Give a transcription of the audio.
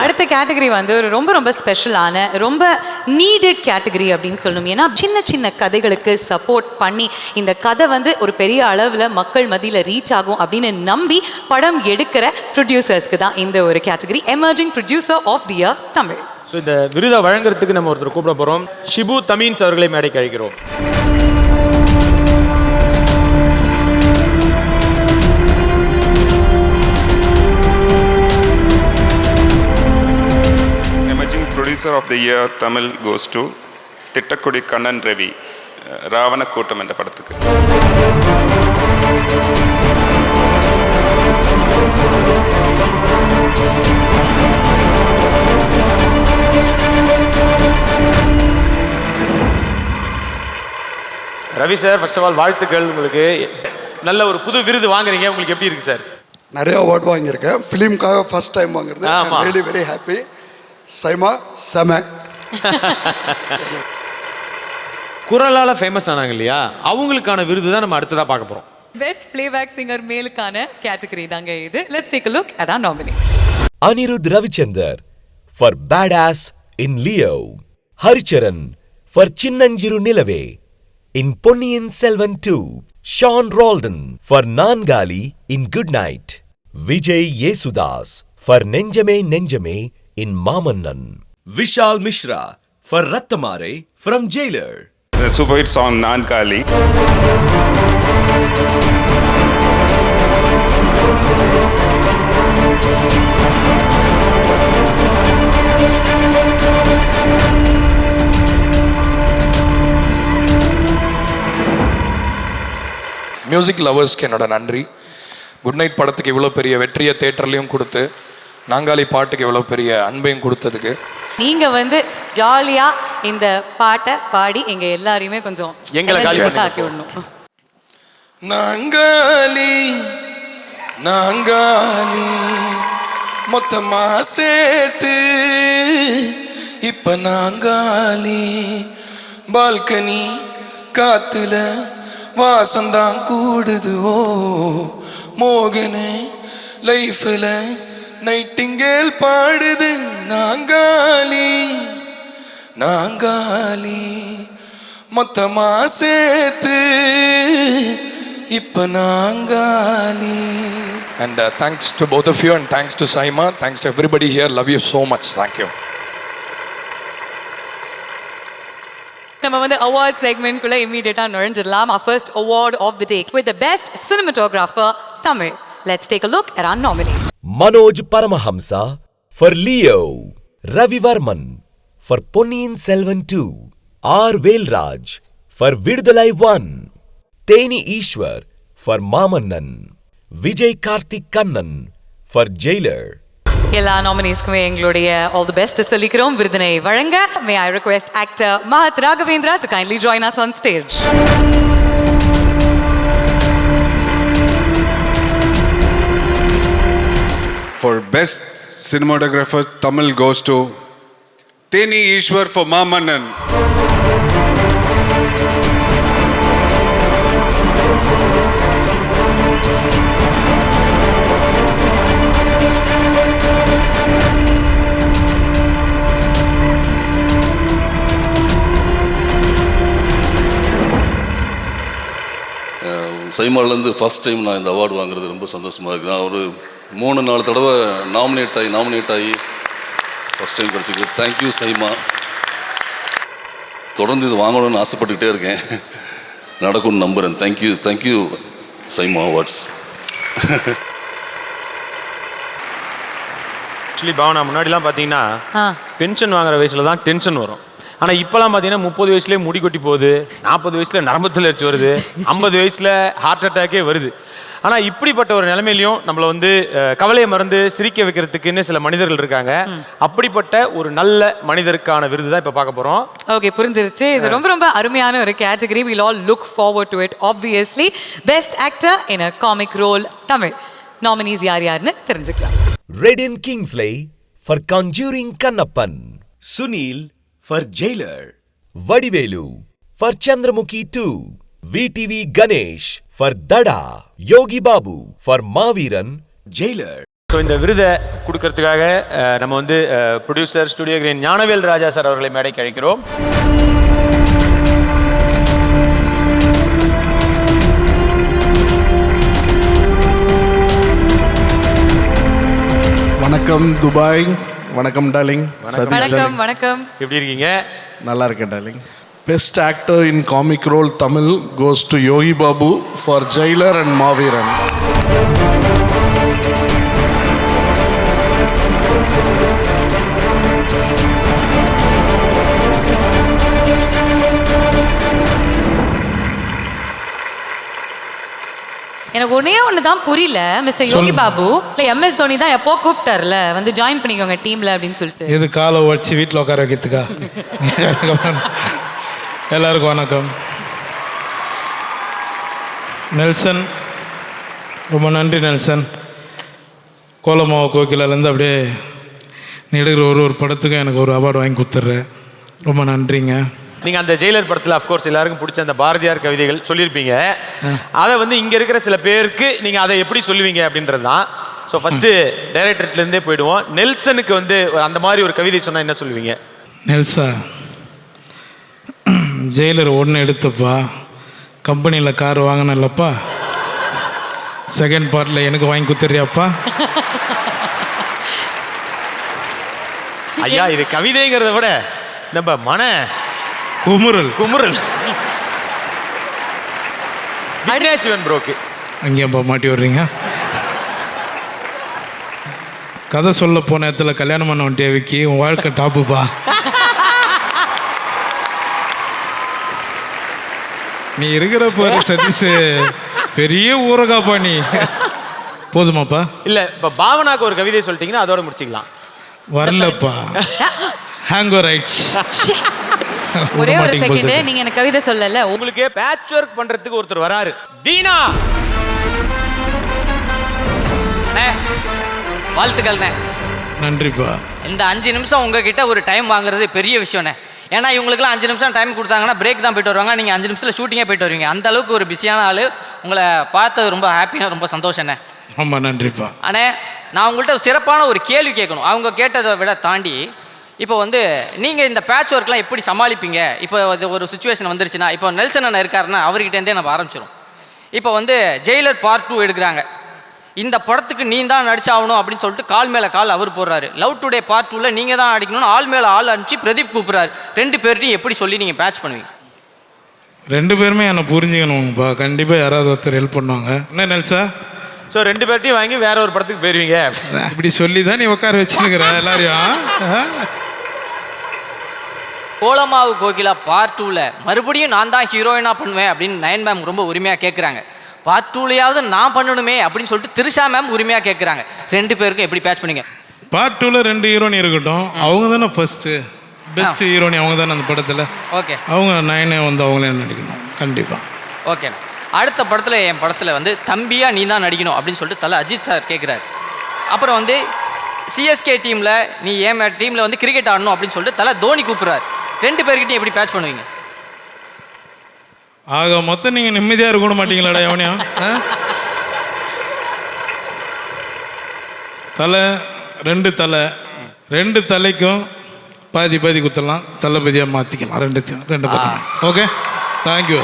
அடுத்த கேட்டகரி வந்து ஒரு ரொம்ப ரொம்ப ஸ்பெஷலான ரொம்ப நீடட் கேட்டகரி அப்படின்னு சொல்லணும். ஏன்னா சின்ன சின்ன கதைகளுக்கு சப்போர்ட் பண்ணி இந்த கதை வந்து ஒரு பெரிய அளவில் மக்கள் மத்தியில் ரீச் ஆகும் அப்படின்னு நம்பி படம் எடுக்கிற ப்ரொடியூசர்ஸ்க்கு தான் இந்த ஒரு category emerging producer of the year Tamil. So இந்த விருதை வழங்குறதுக்கு நம்ம ஒருத்தர் கூப்பிட போகிறோம். ஷிபு தமீன்ஸ் அவர்களை மேடைக்கு அழைக்கிறோம். Producer of the year Tamil goes to Tittakudi Kannan Ravi, Ravana Koottam என்ற படத்துக்கு. Ravi sir, first of all வாழ்த்துக்கள். உங்களுக்கு நல்ல ஒரு புது விருது வாங்குறீங்க, உங்களுக்கு எப்படி இருக்கு சார்? நிறைய அவார்டு வாங்கியிருக்கேன். ஃபிலிம்காக ஃபர்ஸ்ட் டைம் வாங்குறது. Very very happy. சைமா செம. குரலால ஃபேமஸ் ஆனாங்க இல்லையா, அவங்களுக்கான விருது தான் நம்ம அடுத்ததா பார்க்க போறோம். பெஸ்ட் பிளேபேக் சிங்கர் மேலுக்கான கேட்டகரி தாங்க இது. Let's take a look at our nominees. Anirudh Ravichander for Badass in Leo, Haricharan for Chinnanjiru Nilave in Ponniyin Selvan 2, Sean Roldan for Nangali in Goodnight, Vijay Yesudas for Nenjame Nenjame in Mamannan, Vishal Mishra for Rattamare from Jailer. The super hit song Nankali. Music லவர்ஸ்க்கு என்னோட நன்றி. Good night படத்துக்கு இவ்வளோ பெரிய வெற்றியை தேட்டர்லையும் கொடுத்து நாங்காலி பாட்டுக்கு எவ்வளோ பெரிய அன்பையும் கொடுத்ததுக்கு. நீங்கள் வந்து ஜாலியாக இந்த பாட்டை பாடி எங்கள் எல்லாரையுமே கொஞ்சம் எங்களை ஆக்கி விடணும். நாங்காலி நாங்காலி மொத்தமா சேர்த்து இப்ப நாங்காலி பால்கனி காத்துல வாசந்தான் கூடுது. ஓ மோகனே லைஃப்ல நைட்டிங்கேல் பாடுது. நாங்காலி நாங்காலி மொத்தமா சேர்த்து இப்ப நாங்காலி. And thanks to both of you and thanks to Saima, thanks to everybody here. Love you so much. Thank you. நம்ம வந்து அவார்ட் செக்மெண்ட்குள்ள இமீடியட்டாக நுழைஞ்சிடலாம். Our first award of the day with the best cinematographer Tamil. Let's take a look at our nominees. Manoj Paramahamsa for Leo, Ravi Varman for Ponniyin Selvan 2, R. Velraj for Vidudalai 1, Teni Ishwar for Mamannan, Vijay Karthik Kannan for Jailer. எல்லா நாமினிஸ்க்குமே எங்களுடைய all the best சொல்லிக்கிறோம். விருதினை வழங்க may I request actor Mahat Raghavendra to kindly join us on stage. For best cinematographer Tamil goes to Teni Ishwar for Mamannan. சைமாலேருந்து first time நான் இந்த award வாங்குறது ரொம்ப சந்தோஷமாக இருக்குது. நான் ஒரு 3-4 தடவை நாமினேட் ஆகி ஃபஸ்ட் டைம் கிடச்சிருக்கு. தேங்க்யூ சைமா. தொடர்ந்து இது வாங்கணும்னு ஆசைப்பட்டுக்கிட்டே இருக்கேன். நடக்கும்னு நம்புகிறேன். Thank you SIMA awards. Actually Bhavana, முன்னாடிலாம் பார்த்தீங்கன்னா பென்ஷன் வாங்குற வயசில் தான் டென்ஷன் வரும். ஆனால் இப்போலாம் பார்த்தீங்கன்னா 30 வயசுலேயே முடி கொட்டி போகுது, 40 வயசில் நரம்பு தளர்ச்சி வருது, 50 வயசில் ஹார்ட் அட்டாக்கே வருது. ஆனால் இப்படிப்பட்ட ஒரு நிலைமையிலையும் நம்மளை வந்து கவலையை மறந்து சிரிக்க வைக்கிறதுக்குன்னு சில மனிதர்கள் இருக்காங்க. அப்படிப்பட்ட ஒரு நல்ல மனிதருக்கான விருது தான் இப்போ பார்க்க போகிறோம். ஓகே, புரிஞ்சிருச்சு. இது ரொம்ப ரொம்ப அருமையான ஒரு category. we'll all look forward to it obviously. Best actor in a comic role Tamil. nominees யாருன்னு தெரிஞ்சுக்கலாம். Radiant Kingsley for Conjuring Kannappan, Sunil for Jailer, Vadivelu for Chandramukhi 2, VTV Ganesh for Dada, Yogi Babu for Maaveeran, Jailer. So இந்த விருதை கொடுக்கறதுக்காக நம்ம வந்து producer studio green Gnanavel ராஜா sir அவர்களை மேடைக்கு அழைக்கிறோம். வணக்கம் துபாய், வணக்கம் டார்லிங். வணக்கம் வணக்கம். எப்படி இருக்கீங்க? நல்லா இருக்கேன் darling. Best actor in comic role Tamil goes to Yogi Babu for Jailer and Maaveeran. எனக்கு ஒண்ணு தான் புரியல மிஸ்டர் யோகி பாபு, இல்லை எம்எஸ் தோனி தான் எப்போ கூப்பிட்டார்ல வந்து ஜாயின் பண்ணிக்கோங்க டீம்ல அப்படின்னு சொல்லிட்டு. இது காலை உடச்சி வீட்டில் உட்கார வைக்கிறதுக்கா? எல்லாருக்கும் வணக்கம். நெல்சன், ரொம்ப நன்றி நெல்சன். கோலமாவ கோகிலாலேருந்து அப்படியே நீ எடுக்கிற ஒரு படத்துக்கும் எனக்கு ஒரு அவார்டு வாங்கி கொடுத்துட்றேன். ரொம்ப நன்றிங்க. நீங்கள் அந்த ஜெயிலர் படத்தில் அஃப்கோர்ஸ் எல்லாருக்கும் பிடிச்ச அந்த பாரதியார் கவிதைகள் சொல்லியிருப்பீங்க. அதை வந்து இங்கே இருக்கிற சில பேருக்கு நீங்கள் அதை எப்படி சொல்லுவீங்க அப்படின்றது தான். ஸோ ஃபஸ்ட்டு டைரக்டர்லேருந்தே போயிடுவோம். நெல்சனுக்கு வந்து அந்த மாதிரி ஒரு கவிதை சொன்னால் என்ன சொல்லுவீங்க? நெல்சா, ஜெயிலர் ஒன்று எடுத்தப்பா, கம்பெனியில் கார் வாங்கினல்லப்பா, செகண்ட் பார்ட்டில் எனக்கு வாங்கி கொடுத்துறியாப்பா? ஐயா, இது கவிதைங்கிறத விட நம்ம மன குமுறல் சிவன் ப்ரோக்கு அங்கேயப்பா மாட்டி விடுறீங்க. கதை சொல்ல போன இடத்துல கல்யாணம் பண்ண வண்டியா விக்கி, உன் வாழ்க்கை டாப்புப்பா. நீ இருக்கிற போற சதீஷ் பெரிய ஊரகாப்பா நீ. போதுமாப்பா? இல்லை, இப்போ பாவனாக்கு ஒரு கவிதை சொல்லிட்டீங்கன்னா அதோட முடிச்சுக்கலாம். வரலப்பா, ஹேங்கோவர் ஆயிடுச்சு. ஒரே ஒரு செகண்ட், நீங்க எனக்கு கவிதை சொல்லல. உங்களுக்கு பேட்ச் ஒர்க் பண்றதுக்கு ஒருத்தர் வராரு. தீனா, வாழ்த்துக்கள்ண்ணே. நன்றிப்பா. இந்த 5 நிமிஷம் உங்ககிட்ட ஒரு டைம் வாங்குறது பெரிய விஷயம்ண்ணே. ஏன்னா இவங்களுக்குலாம் 5 நிமிஷம் டைம் கொடுத்தாங்கன்னா பிரேக் தான் போயிட்டு வருவாங்க. நீங்கள் 5 நிமிஷத்தில் ஷூட்டிங்கே போயிட்டு வருவீங்க. அந்த அளவுக்கு ஒரு பிஸியான ஆள். உங்களை பார்த்தது ரொம்ப ஹாப்பியாக, ரொம்ப சந்தோஷண்ணே. ரொம்ப நன்றிப்பா. அண்ணே, நான் உங்கள்கிட்ட சிறப்பான ஒரு கேள்வி கேட்கணும். அவங்க கேட்டதை விட தாண்டி, இப்போ வந்து நீங்கள் இந்த பேட்ச் ஒர்க்லாம் எப்படி சமாளிப்பீங்க? இப்போ ஒரு சுச்சுவேஷன் வந்துருச்சுன்னா, இப்போ நெல்சன் அண்ணன் இருக்காருன்னா அவர்கிட்டேருந்தே நம்ம ஆரம்பிச்சிடும். இப்போ வந்து ஜெயிலர் பார்ட் 2 எடுக்கிறாங்க. இந்த படத்துக்கு நீ தான் நடிச்சாகணும் அப்படின்னு சொல்லிட்டு கால் மேலே கால் அவர் போடுறாரு. லவ் டுடே பார்ட் 2ல நீங்கள் தான் அடிக்கணும்னு ஆள் மேலே ஆள் அனுப்பிச்சு பிரதீப் கூப்பிட்றாரு. 2 பேர்ட்டையும் எப்படி சொல்லி நீங்கள் பேட்ச் பண்ணுவீங்க? 2 பேருமே என்னை புரிஞ்சுக்கணுங்கப்பா. கண்டிப்பாக யாராவது ஒருத்தர் ஹெல்ப் பண்ணுவாங்க. என்ன நெல்சா? ஸோ 2 பேர்ட்டையும் வாங்கி வேற ஒரு படத்துக்கு போயிருவீங்க. இப்படி சொல்லி தான் நீ உட்கார வச்சுருக்கிற எல்லாரையும். கோலமாவு கோகிலா பார்ட் 2ல மறுபடியும் நான் தான் ஹீரோயினாக பண்ணுவேன் அப்படின்னு நயன் மேம் ரொம்ப உரிமையாக கேட்குறாங்க. பார்ட் 2லயாவது நான் பண்ணணுமே அப்படின்னு சொல்லிட்டு திரிஷா மேம் உரிமையாக கேட்குறாங்க. 2 பேருக்கும் எப்படி பேட்ச் பண்ணீங்க? பார்ட் 2ல 2 ஹீரோனி இருக்கட்டும். அவங்க தானே ஃபர்ஸ்ட்டு பெஸ்ட் ஹீரோனி, அவங்க தானே அந்த படத்தில். ஓகே, அவங்க நயனே வந்து அவங்களே நடிக்கணும் கண்டிப்பாக. ஓகேண்ணா. அடுத்த படத்தில், என் படத்தில் வந்து தம்பியாக நீ தான் நடிக்கணும் அப்படின்னு சொல்லிட்டு தலை அஜித் சார் கேட்குறாரு. அப்புறம் வந்து சிஎஸ்கே டீமில் நீ ஏன் டீமில் வந்து கிரிக்கெட் ஆடணும் அப்படின்னு சொல்லிட்டு தலை தோனி கூப்பிட்றாரு. 2 பேர்கிட்டையும் எப்படி பேட்ச் பண்ணுவீங்க? ஆக மொத்தம் நீங்கள் நிம்மதியாக இருக்க மாட்டீங்களாடா எவனையும்? தலை 2 தலை, 2 தலைக்கும் பாதி பாதி குத்தலாம், தளபதியாக மாற்றிக்கலாம் 2 பக்கம். Okay, thank you.